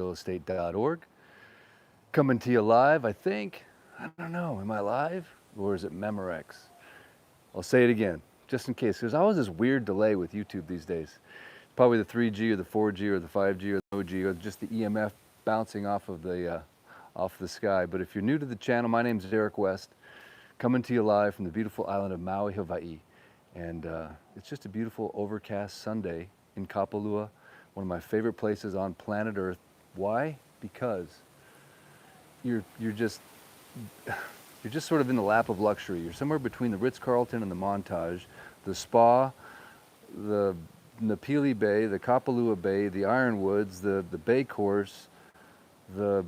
MauiRealEstate.org. Coming to you live, I think. I don't know, am I live? Or is it Memorex? I'll say it again, just in case. There's always this weird delay with YouTube these days. Probably the 3G or the 4G or the 5G or the OG or just the EMF bouncing off the sky. But if you're new to the channel, my name is Eric West, coming to you live from the beautiful island of Maui, Hawaii. And it's just a beautiful overcast Sunday in Kapalua, one of my favorite places on planet Earth. Why? Because you're just sort of in the lap of luxury. You're somewhere between the Ritz-Carlton and the Montage, the spa, the Napili Bay, the Kapalua Bay, the Ironwoods, the Bay Course, I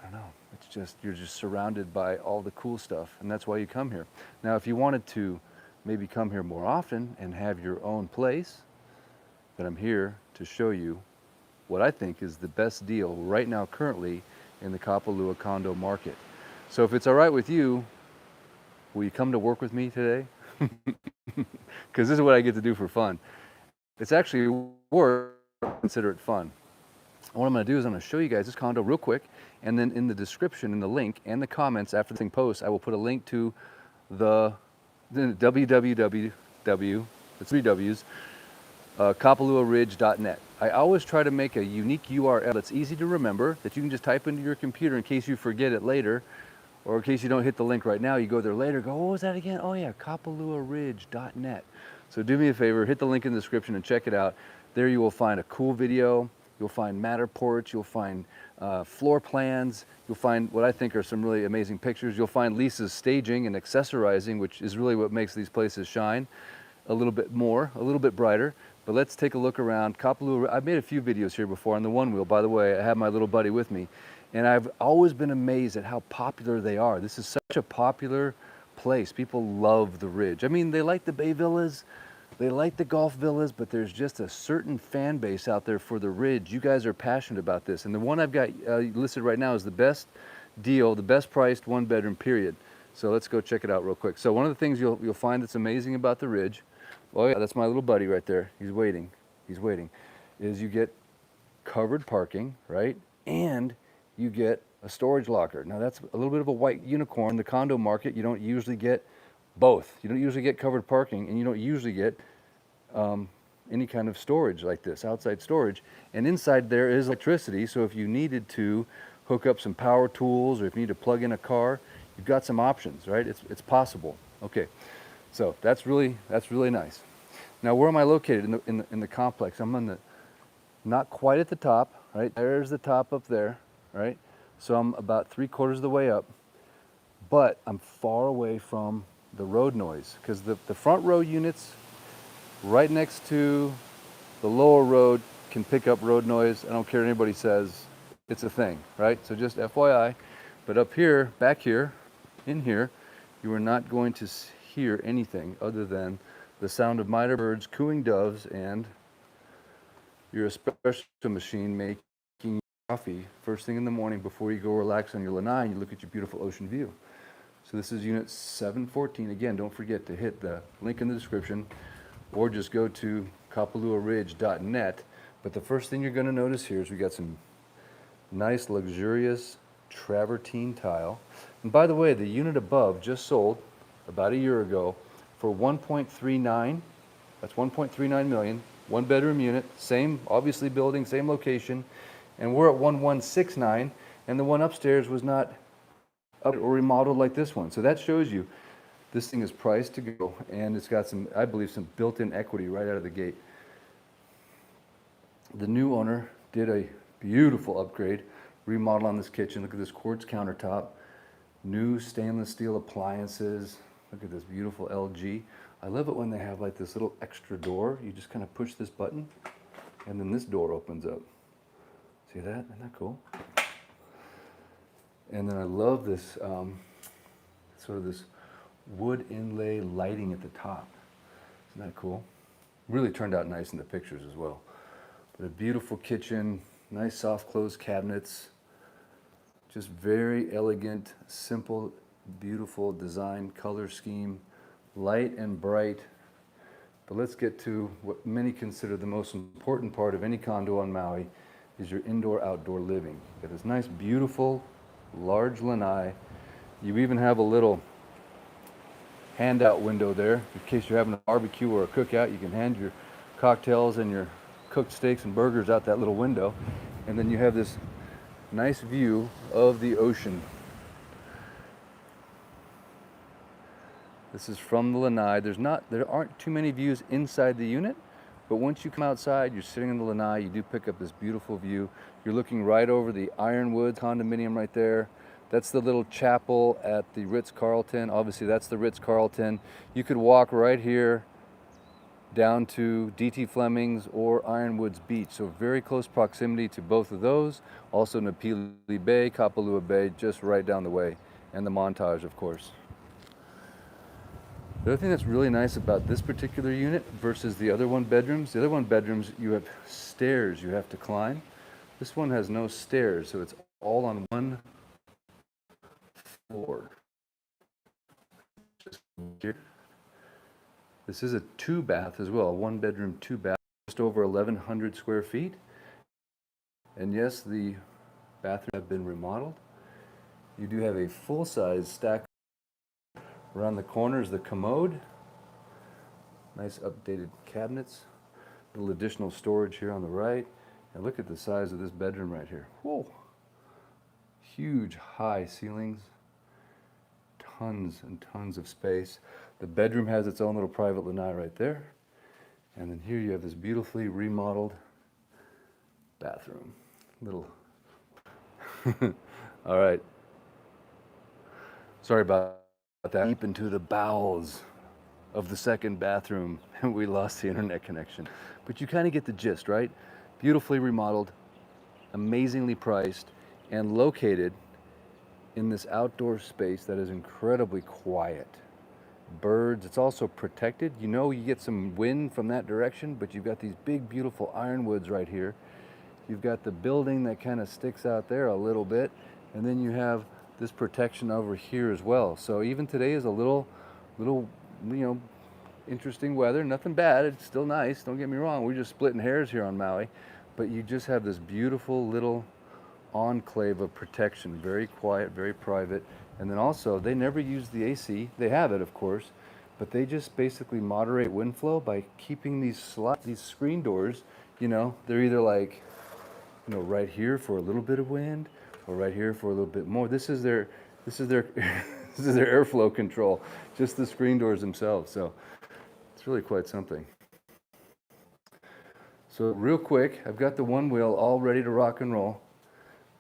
don't know, it's just, you're just surrounded by all the cool stuff, and that's why you come here. Now, if you wanted to maybe come here more often and have your own place, then I'm here to show you what I think is the best deal right now currently in the Kapalua condo market. So if it's all right with you, will you come to work with me today? Because this is what I get to do for fun. It's actually work, consider it fun. What I'm going to do is I'm going to show you guys this condo real quick, and then in the description, in the link, and the comments after the thing posts, I will put a link to the www, the three W's, kapaluaridge.net. I always try to make a unique URL that's easy to remember, that you can just type into your computer in case you forget it later, or in case you don't hit the link right now, you go there later, go, what was that again? Oh yeah, kapaluaridge.net. So do me a favor, hit the link in the description and check it out. There you will find a cool video, you'll find Matterports, you'll find floor plans, you'll find what I think are some really amazing pictures. You'll find Lisa's staging and accessorizing, which is really what makes these places shine a little bit more, a little bit brighter. But let's take a look around Kapalua. I've made a few videos here before on the one wheel, by the way. I have my little buddy with me. And I've always been amazed at how popular they are. This is such a popular place. People love the Ridge. I mean, they like the Bay Villas, they like the golf villas, but there's just a certain fan base out there for the Ridge. You guys are passionate about this. And the one I've got listed right now is the best deal, the best priced one bedroom period. So let's go check it out real quick. So one of the things you'll find that's amazing about the Ridge, oh yeah, that's my little buddy right there. He's waiting, is you get covered parking, right? And you get a storage locker. Now that's a little bit of a white unicorn. In the condo market, you don't usually get both. You don't usually get covered parking, and you don't usually get any kind of storage like this, outside storage. And inside there is electricity, so if you needed to hook up some power tools, or if you need to plug in a car, you've got some options, right? It's possible. Okay, so that's really nice. Now, where am I located in the complex? I'm on the, not quite at the top, right? There's the top up there, right? So I'm about 3/4 of the way up, but I'm far away from the road noise, because the front row units right next to the lower road can pick up road noise. I don't care what anybody says, it's a thing, right? So just FYI. But up here, back here, in here, you are not going to hear anything other than the sound of miter birds, cooing doves, and your espresso machine making coffee first thing in the morning before you go relax on your lanai and you look at your beautiful ocean view. So this is unit 714. Again, don't forget to hit the link in the description or just go to kapaluaridge.net. But the first thing you're going to notice here is we got some nice, luxurious travertine tile. And by the way, the unit above just sold about a year ago for 1.39. That's 1.39 million. One bedroom unit, same, obviously building, same location. And we're at 1169, and the one upstairs was not up or remodeled like this one. So that shows you this thing is priced to go, and it's got some, I believe, some built-in equity right out of the gate. The new owner did a beautiful upgrade, remodel on this kitchen. Look at this quartz countertop, new stainless steel appliances. Look at this beautiful LG. I love it when they have like this little extra door. You just kind of push this button, and then this door opens up. See that? Isn't that cool? And then I love this sort of this wood inlay lighting at the top. Isn't that cool? Really turned out nice in the pictures as well. But a beautiful kitchen, nice soft closed cabinets, just very elegant, simple, beautiful design, color scheme, light and bright. But let's get to what many consider the most important part of any condo on Maui, is your indoor-outdoor living. You got this nice, beautiful, large lanai. You even have a little handout window there in case you're having a barbecue or a cookout. You can hand your cocktails and your cooked steaks and burgers out that little window, and then you have this nice view of the ocean. This is from the lanai. There aren't too many views inside the unit, but once you come outside, you're sitting in the lanai, you do pick up this beautiful view. You're looking right over the Ironwood condominium right there. That's the little chapel at the Ritz-Carlton. Obviously, that's the Ritz-Carlton. You could walk right here down to D.T. Fleming's or Ironwood's Beach. So very close proximity to both of those. Also Napili Bay, Kapalua Bay, just right down the way. And the Montage, of course. The other thing that's really nice about this particular unit versus the other one bedrooms, you have stairs you have to climb. This one has no stairs, so it's all on one floor. This is a 2-bath as well, a 1-bedroom, 2-bath, just over 1,100 square feet. And yes, the bathrooms have been remodeled. You do have a full-size stack. Around the corner is the commode. Nice updated cabinets. A little additional storage here on the right. And look at the size of this bedroom right here. Whoa! Huge high ceilings. Tons and tons of space. The bedroom has its own little private lanai right there. And then here you have this beautifully remodeled bathroom. Little. All right. Sorry about that. Deep into the bowels of the second bathroom, and we lost the internet connection. But you kind of get the gist, right? Beautifully remodeled, amazingly priced, and located in this outdoor space that is incredibly quiet. Birds, it's also protected. You know, you get some wind from that direction, but you've got these big, beautiful ironwoods right here. You've got the building that kind of sticks out there a little bit, and then you have this protection over here as well. So even today is a little, interesting weather. Nothing bad, it's still nice, don't get me wrong. We're just splitting hairs here on Maui, but you just have this beautiful little enclave of protection, very quiet, very private. And then also, they never use the AC. They have it, of course, but they just basically moderate wind flow by keeping these screen doors, they're either like, right here for a little bit of wind, or right here for a little bit more. This is their this is their airflow control, just the screen doors themselves. So it's really quite something. So real quick, I've got the one wheel all ready to rock and roll.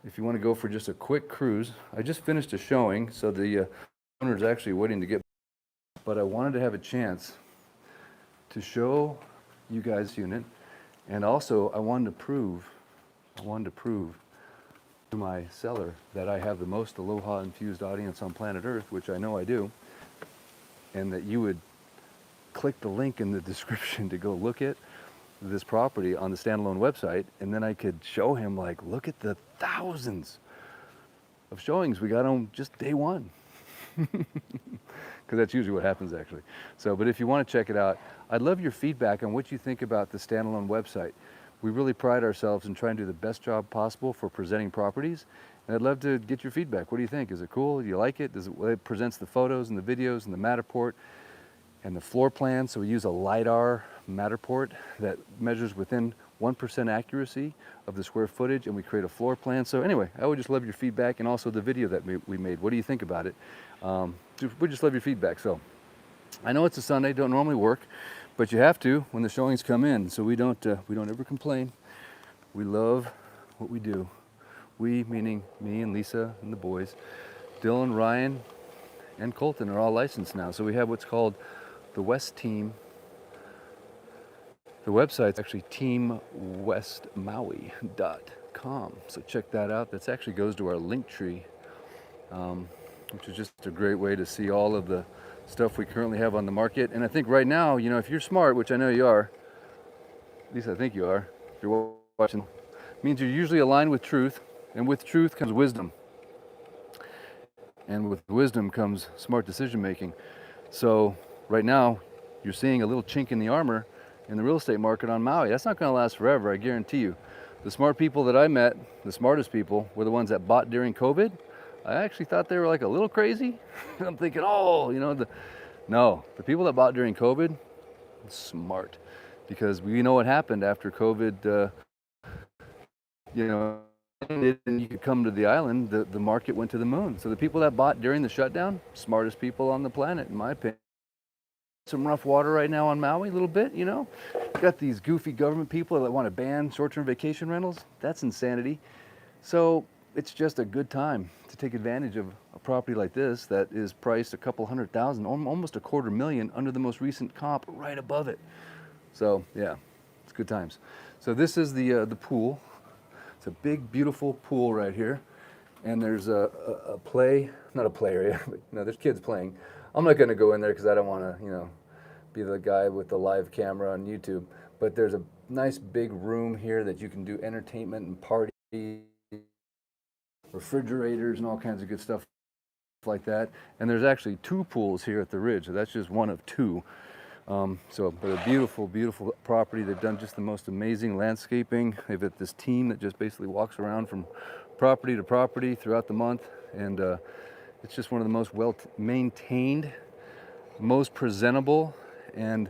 If you want to go for just a quick cruise, I just finished a showing, so the owner is actually waiting to get. But I wanted to have a chance to show you guys the unit, and also I wanted to prove to my seller that I have the most aloha infused audience on planet Earth, which I know I do, and that you would click the link in the description to go look at this property on the standalone website, and then I could show him, like, look at the thousands of showings we got on just day one. Because that's usually what happens, actually. So, but if you want to check it out, I'd love your feedback on what you think about the standalone website. We really pride ourselves in trying to do the best job possible for presenting properties, and I'd love to get your feedback. What do you think? Is it cool? Do you like it? It presents the photos and the videos and the Matterport and the floor plan. So we use a LiDAR Matterport that measures within 1% accuracy of the square footage, and we create a floor plan. So anyway, I would just love your feedback, and also the video that we made. What do you think about it? We just love your feedback. So I know it's a Sunday, don't normally work, but you have to when the showings come in. So we don't ever complain. We love what we do. We, meaning me and Lisa and the boys. Dylan, Ryan, and Colton are all licensed now. So we have what's called the West Team. The website's actually teamwestmaui.com. So check that out. That actually goes to our link tree, which is just a great way to see all of the stuff we currently have on the market. And I think right now, if you're smart, which I know you are, at least I think you are, if you're watching, it means you're usually aligned with truth, and with truth comes wisdom. And with wisdom comes smart decision making. So right now, you're seeing a little chink in the armor in the real estate market on Maui. That's not going to last forever, I guarantee you. The smart people that I met, the smartest people, were the ones that bought during COVID. I actually thought they were like a little crazy. I'm thinking, oh, no, the people that bought during COVID, smart, because we know what happened after COVID. You know, and you could come to the island. The market went to the moon. So the people that bought during the shutdown, smartest people on the planet, in my opinion. Some rough water right now on Maui, a little bit. Got these goofy government people that want to ban short-term vacation rentals. That's insanity. So it's just a good time to take advantage of a property like this that is priced a couple $100,000, almost $250,000 under the most recent comp right above it. So yeah, it's good times. So this is the pool. It's a big, beautiful pool right here. And there's a play, not a play area, but there's kids playing. I'm not going to go in there because I don't want to, be the guy with the live camera on YouTube. But there's a nice big room here that you can do entertainment and parties, refrigerators and all kinds of good stuff like that. And there's actually 2 pools here at the Ridge. So that's just one of 2. But a beautiful, beautiful property. They've done just the most amazing landscaping. They've got this team that just basically walks around from property to property throughout the month. And it's just one of the most well-maintained, most presentable, and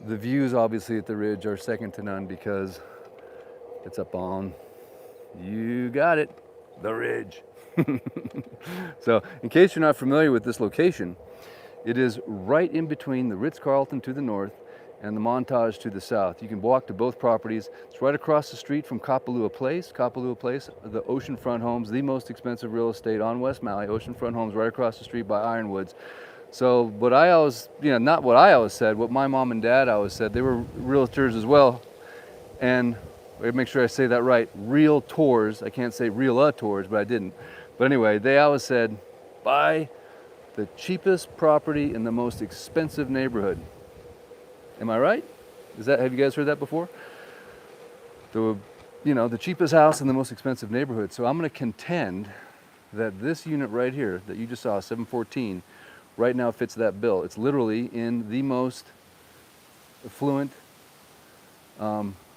the views obviously at the Ridge are second to none because it's up on, you got it, the Ridge. So in case you're not familiar with this location, it is right in between the Ritz-Carlton to the north and the Montage to the south. You can walk to both properties. It's right across the street from Kapalua Place. Kapalua Place, the oceanfront homes, the most expensive real estate on West Maui. Oceanfront homes right across the street by Ironwoods. So what I always, not what I always said, what my mom and dad always said, they were realtors as well. And make sure I say that right, realtors. I can't say realtors, but I didn't. But anyway, they always said, buy the cheapest property in the most expensive neighborhood. Am I right? Have you guys heard that before? The cheapest house in the most expensive neighborhood. So I'm going to contend that this unit right here that you just saw, 714, right now fits that bill. It's literally in the most affluent,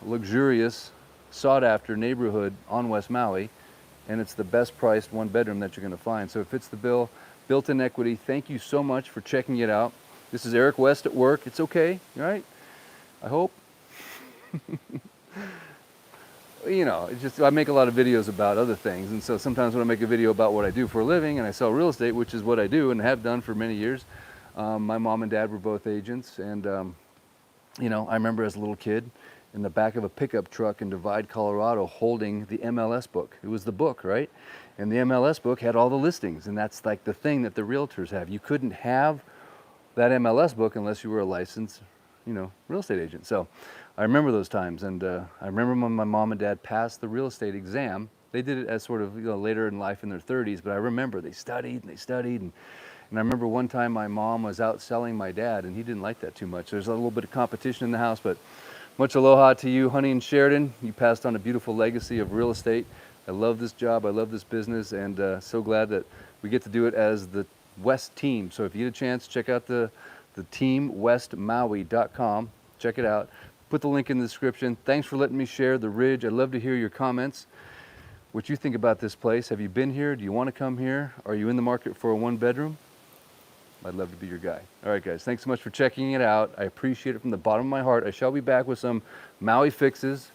luxurious, sought-after neighborhood on West Maui, and it's the best priced 1-bedroom that you're going to find. So it fits the bill. Built-in equity. Thank you so much for checking it out. This is Eric West at work. It's okay, right? I hope. It's just I make a lot of videos about other things, and so sometimes when I make a video about what I do for a living and I sell real estate, which is what I do and have done for many years, my mom and dad were both agents, and I remember as a little kid in the back of a pickup truck in Divide, Colorado, holding the MLS book. It was the book, right? And the MLS book had all the listings, and that's like the thing that the realtors have. You couldn't have that MLS book unless you were a licensed, real estate agent. So I remember those times, and I remember when my mom and dad passed the real estate exam. They did it as sort of later in life in their 30s, but I remember they studied, and I remember one time my mom was out selling my dad, and he didn't like that too much. There's a little bit of competition in the house, but much aloha to you, honey and Sheridan. You passed on a beautiful legacy of real estate. I love this job, I love this business, and so glad that we get to do it as the West team. So if you get a chance, check out the teamwestmaui.com. Check it out. Put the link in the description. Thanks for letting me share the Ridge. I'd love to hear your comments, what you think about this place. Have you been here? Do you want to come here? Are you in the market for a 1-bedroom? I'd love to be your guy. All right, guys, thanks so much for checking it out. I appreciate it from the bottom of my heart. I shall be back with some Maui fixes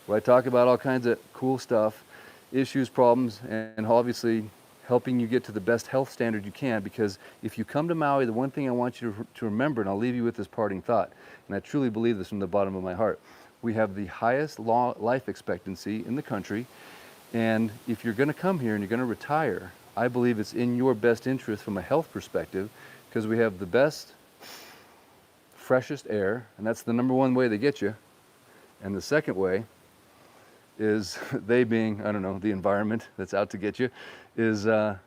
where I talk about all kinds of cool stuff, issues, problems, and obviously helping you get to the best health standard you can, because if you come to Maui, the one thing I want you to remember, and I'll leave you with this parting thought, and I truly believe this from the bottom of my heart, we have the highest life expectancy in the country, and if you're going to come here and you're going to retire, I believe it's in your best interest from a health perspective, because we have the best, freshest air, and that's the number one way they get you, and the second way is they being, I don't know, the environment that's out to get you, is the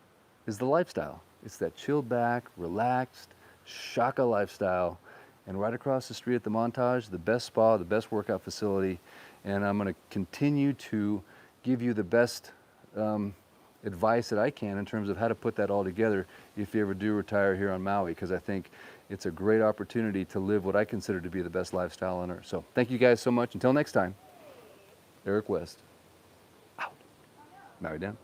lifestyle. It's that chilled back, relaxed, shaka lifestyle. And right across the street at the Montage, the best spa, the best workout facility. And I'm gonna continue to give you the best advice that I can in terms of how to put that all together if you ever do retire here on Maui, because I think it's a great opportunity to live what I consider to be the best lifestyle on earth. So thank you guys so much. Until next time. Eric West. Out. Maui down.